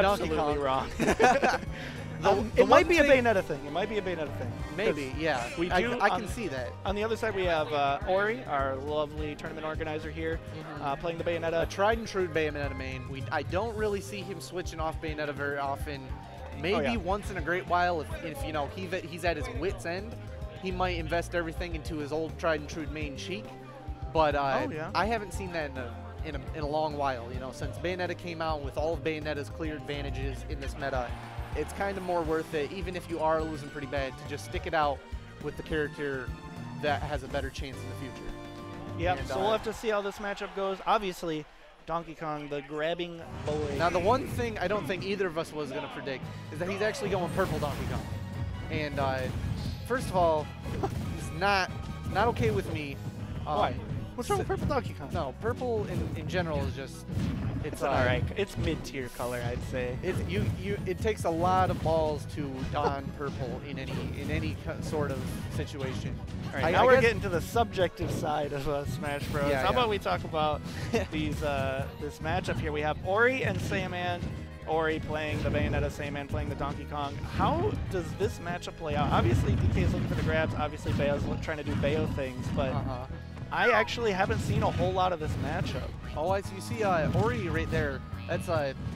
absolutely wrong. It might be a Bayonetta thing. It might be a Bayonetta thing. Maybe, yeah. We do. I can see that. On the other side, we have Ori, our lovely tournament organizer here, playing the Bayonetta. A tried and true Bayonetta main. I don't really see him switching off Bayonetta very often. Maybe once in a great while, if you know he's at his wit's end, he might invest everything into his old tried and true main Cheek. But I haven't seen that in a long while. You know, since Bayonetta came out with all of Bayonetta's clear advantages in this meta. It's kind of more worth it, even if you are losing pretty bad, to just stick it out with the character that has a better chance in the future. Yep, so we'll have to see how this matchup goes. Obviously, Donkey Kong, the grabbing boy. Now, the one thing I don't think either of us was going to predict is that he's actually going purple Donkey Kong. And first of all, it's not okay with me. Why? What's wrong with purple Donkey Kong? No, purple in general is just... It's all right. It's mid-tier color, I'd say. It takes a lot of balls to don purple in any sort of situation. All right, now we're getting to the subjective side of Smash Bros. Yeah, How about we talk about these this matchup here? We have Ori and Saiyaman. Ori playing the Bayonetta, Saiyaman playing the Donkey Kong. How does this matchup play out? Obviously, DK is looking for the grabs. Obviously, Bayo's trying to do Bayo things, but I actually haven't seen a whole lot of this matchup. Oh, you see Ori right there. That's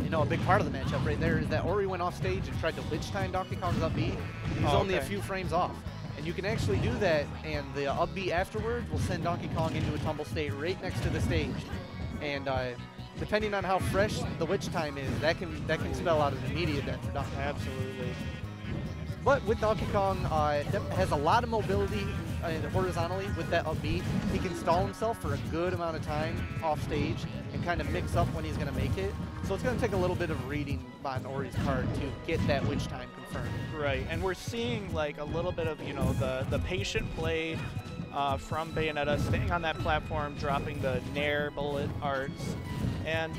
you know, a big part of the matchup right there is that Ori went off stage and tried to witch time Donkey Kong's up B. He's only a few frames off. And you can actually do that, and the up B afterward will send Donkey Kong into a tumble state right next to the stage. And depending on how fresh the witch time is, that can spell out an immediate death for Donkey Kong. Absolutely. But with Donkey Kong, has a lot of mobility horizontally with that up B. He can stall himself for a good amount of time off stage and kind of mix up when he's going to make it. So it's going to take a little bit of reading on Ori's part to get that witch time confirmed. Right, and we're seeing like a little bit of, you know, the patient play from Bayonetta, staying on that platform, dropping the Nair bullet arts, and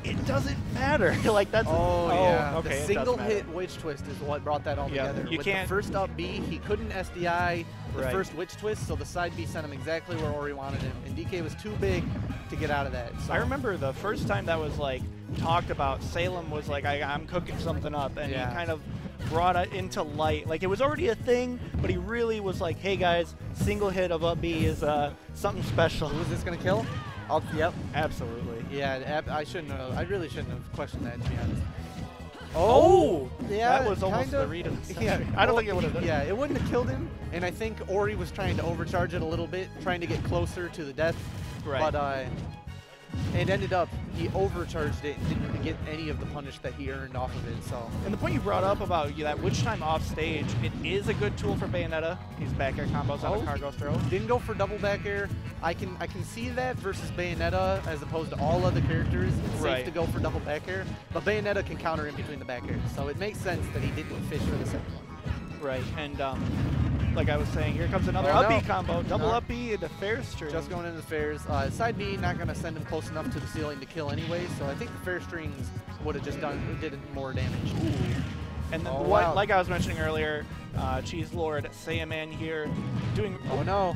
it doesn't matter. Like that's okay. The single hit witch twist is what brought that all together. You With can't, the first up B, he couldn't SDI the right. first witch twist, so the side B sent him exactly where Ori wanted him, and DK was too big to get out of that. So I remember the first time that was like talked about, Salem was like, I'm cooking something up, and he kind of brought it into light. Like it was already a thing, but he really was like, hey guys, single hit of up B is something special. Who is this gonna kill? Yep. Absolutely. Yeah, I really shouldn't have questioned that, to be honest. Oh! Yeah, that was almost the read of the century. Yeah, I don't think it would have done it. Yeah, it wouldn't have killed him, and I think Ori was trying to overcharge it a little bit, trying to get closer to the death. Right. But it ended up, he overcharged it and didn't get any of the punish that he earned off of it. So. And the point you brought up about that witch time off stage, it is a good tool for Bayonetta. He's back air combos on a cargo throw. Didn't go for double back air. I can see that versus Bayonetta as opposed to all other characters. It's safe to go for double back air, but Bayonetta can counter in between the back airs. So it makes sense that he didn't fish for the second one. Right, and like I was saying, here comes another up B combo. Double up B into fair string. Just going into the fairs. Side B not going to send him close enough to the ceiling to kill anyway, so I think the fair strings would have just did more damage. Ooh. And then like I was mentioning earlier, Cheese Lord Saiyaman here doing... Oh no.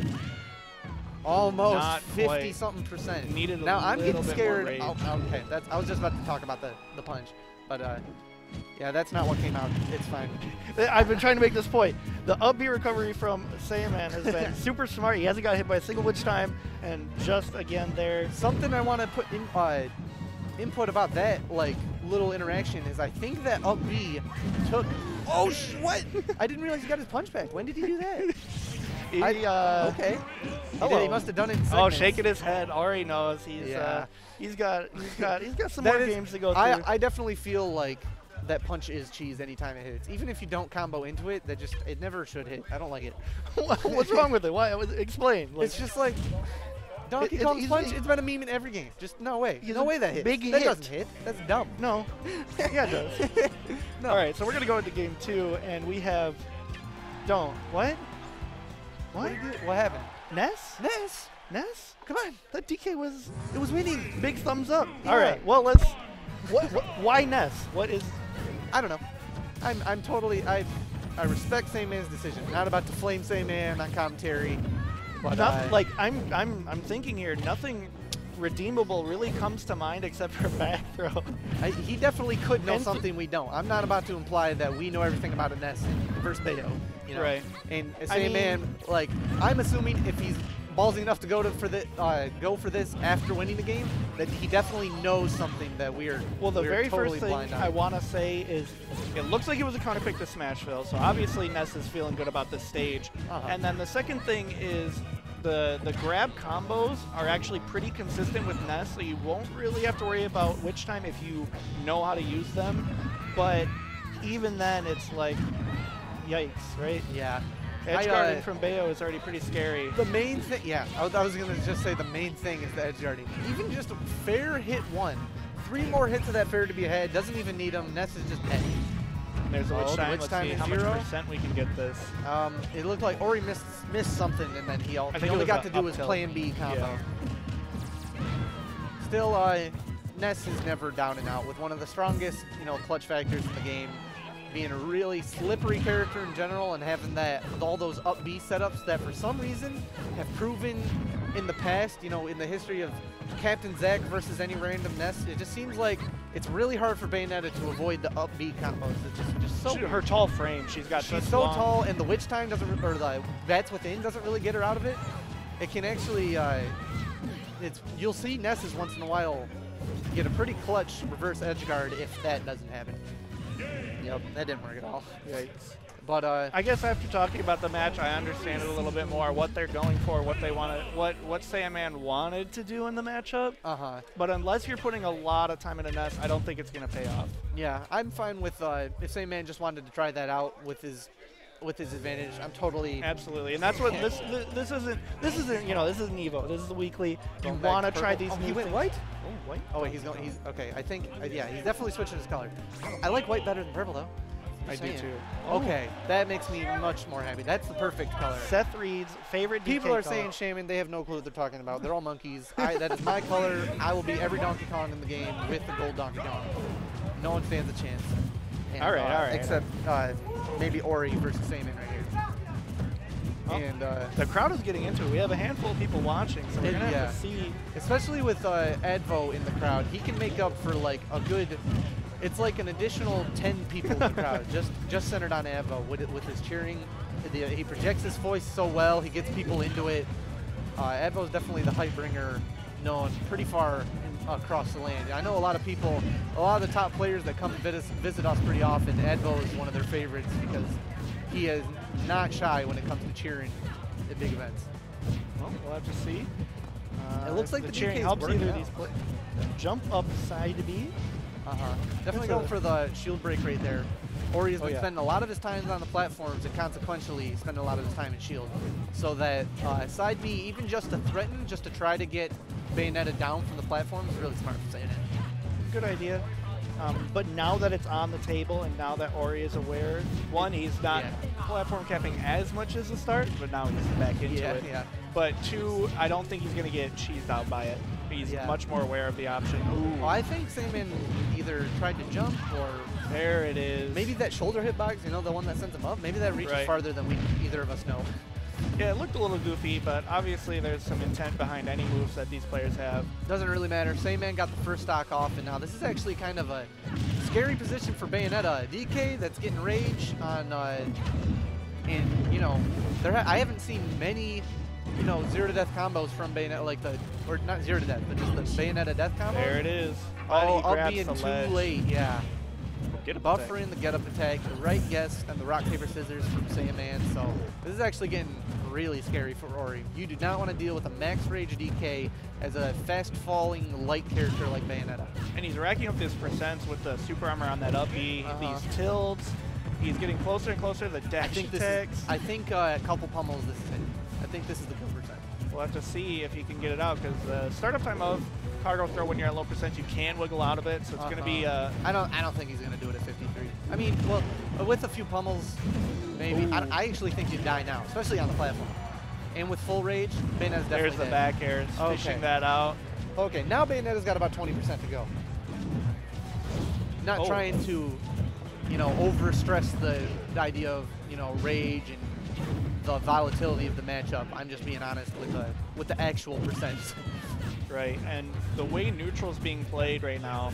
Almost 50-something%. Needed a now I'm getting scared. Rage. Okay, I was just about to talk about the punch, but yeah, that's not what came out. It's fine. I've been trying to make this point. The up B recovery from Saiyaman has been super smart. He hasn't got hit by a single witch time, and just again there. Something I want to put in input about that like little interaction is I think that up B took. Oh what? I didn't realize he got his punch back. When did he do that? Okay. He must have done it in segments. Shaking his head. Ori knows he's got some more games to go through. I definitely feel like that punch is cheese anytime it hits. Even if you don't combo into it, it never should hit. I don't like it. What's wrong with it? Why? Explain. Like, it's just like Donkey Kong's punch. It's been a meme in every game. Just no way. No way that hits. That doesn't hit. That's dumb. No. Yeah, it does. No. All right, so we're gonna go into game 2, and we have. What? What happened? Ness? Ness? Come on. That DK was. It was winning. Big thumbs up. Yeah. All right. Well, let's. Why Ness? What is? I don't know. I'm totally. I respect Saiyaman's decision. Not about to flame Saiyaman on commentary. But like I'm thinking here. Nothing redeemable really comes to mind except for back throw. He definitely could know something we don't. I'm not about to imply that we know everything about a Ness versus Bayo. You know? Right. And Saiyaman, like, I'm assuming if he's ballsy enough to go for this after winning the game, that he definitely knows something that we're the very totally first thing blind on. I want to say is it looks like it was a counter pick to Smashville, so obviously Ness is feeling good about this stage. And then the second thing is the grab combos are actually pretty consistent with Ness, so you won't really have to worry about which time if you know how to use them. But even then, it's like, yikes, right? Yeah. Edge guarding from Bayo is already pretty scary. The main thing, yeah, I was going to just say the main thing is the edge guarding. Even just a fair hit one, 3 more hits of that fair to be ahead, doesn't even need them. Ness is just dead. There's a witch time. Let's see how 0. much percent we can get this. It looked like Ori missed something, and then he only got to do his play and B combo. Yeah. Still, Ness is never down and out with one of the strongest, clutch factors in the game. Being a really slippery character in general and having all those up B setups that for some reason have proven in the past, in the history of Captain Zack versus any random Ness, it just seems like it's really hard for Bayonetta to avoid the up B combos. It's just so her tall frame, she's so tall, and the witch time doesn't, or the bats within doesn't really get her out of it. It can actually, you'll see Nesses once in a while get a pretty clutch reverse edge guard if that doesn't happen. Yep, that didn't work at all. Yikes. But I guess after talking about the match, I understand it a little bit more, what they're going for, what they want to, what Saiyaman wanted to do in the matchup. But unless you're putting a lot of time into Ness, I don't think it's going to pay off. Yeah, I'm fine with if Saiyaman just wanted to try that out with his advantage. I'm totally absolutely, and that's what this isn't this isn't Evo. This is the weekly. You want to try these. He went white. Oh, white. Oh wait, he's okay. I think yeah, he's definitely switching his color. I like white better than purple though. I do too. Okay, that makes me much more happy. That's the perfect color. Seth Reed's favorite DK People are color. saying Shaman, they have no clue what they're talking about. They're all monkeys. That is my color. I will be every Donkey Kong in the game with the gold Donkey Kong. No one stands a chance. And, all right. Except maybe Ori versus Saiyaman right here. Oh, and the crowd is getting into it. We have a handful of people watching, so we're gonna have to see. Especially with Advo in the crowd, he can make up for like a good. It's like an additional 10 people in the crowd, just centered on Advo with his cheering. He projects his voice so well. He gets people into it. Advo is definitely the hype bringer, known pretty far across the land. I know a lot of people, a lot of the top players that come and visit us pretty often. Advo is one of their favorites because he is not shy when it comes to cheering at big events. Well, we'll have to see. It looks like the cheering helps either of these jump up side B. Definitely going for the shield break right there. Ori has been spending a lot of his time on the platforms and consequentially spending a lot of his time in shield. So that side B, even just to threaten, just to try to get Bayonetta down from the platform is really smart for Saiyaman. Good idea. But now that it's on the table and now that Ori is aware, one, he's not platform capping as much as the start, but now he's back into it. But two, I don't think he's going to get cheesed out by it. He's much more aware of the option. Well, I think Saiyaman either tried to jump or... There it is. Maybe that shoulder hitbox, the one that sends him up, maybe that reaches farther than either of us know. Yeah, it looked a little goofy, but obviously there's some intent behind any moves that these players have. Doesn't really matter. Saiyaman got the first stock off, and now this is actually kind of a scary position for Bayonetta. DK that's getting rage on, I haven't seen many, zero to death combos from Bayonetta, or not zero to death, but just the Bayonetta death combo. There it is. Oh, up being too late, yeah. Buffering the get-up attack, the right guess, and the rock, paper, scissors from Saiyaman. So this is actually getting really scary for Ori. You do not want to deal with a max rage DK as a fast-falling light character like Bayonetta. And he's racking up his percents with the super armor on that up B, these tilts. He's getting closer and closer to the dash attacks. I think a couple pummels this is it. I think this is the good percent. We'll have to see if he can get it out, because the startup time of cargo throw when you're at low percent, you can wiggle out of it, so it's going to be... I don't think he's going to do it at 53. I mean, well, with a few pummels, maybe. I actually think you'd die now, especially on the platform. And with full rage, Bayonetta's definitely There's the back air, fishing that out. Okay, now Bayonetta's got about 20% to go. Not trying to, over-stress the idea of, rage and the volatility of the matchup. I'm just being honest with the actual percent. right? And the way neutral's being played right now,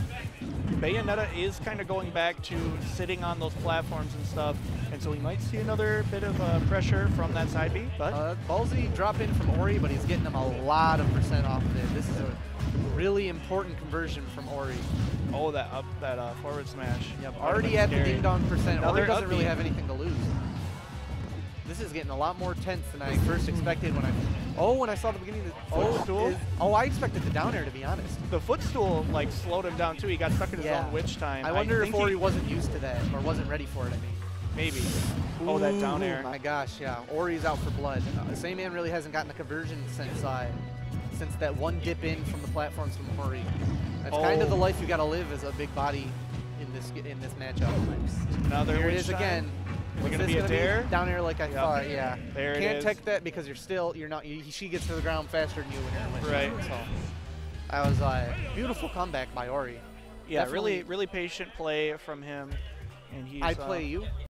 Bayonetta is kind of going back to sitting on those platforms and stuff, and so we might see another bit of pressure from that side B. But ballsy drop in from Ori, but he's getting him a lot of % off of it. This is a really important conversion from Ori. Oh, that forward smash. Yep, already at the ding dong %. Ori doesn't really upbeat. have anything to lose. This is getting a lot more tense than I first expected when I saw the beginning of the footstool. I expected the down air, to be honest. The footstool like slowed him down too. He got stuck in his own witch time. I wonder if Ori wasn't used to that or wasn't ready for it. I mean, maybe. Oh, that down air. My gosh, yeah. Ori's out for blood. Saiyaman really hasn't gotten a conversion since that one dip in from the platforms from Ori. That's kind of the life you got to live as a big body in this matchup. Another Here witch it is time. again. Is it going to be a dare? Down air like I thought, yeah. There it is. Can't tech that because she gets to the ground faster than you when you're in Right. So that was a beautiful comeback by Ori. Yeah, really patient play from him. And he's, I play you.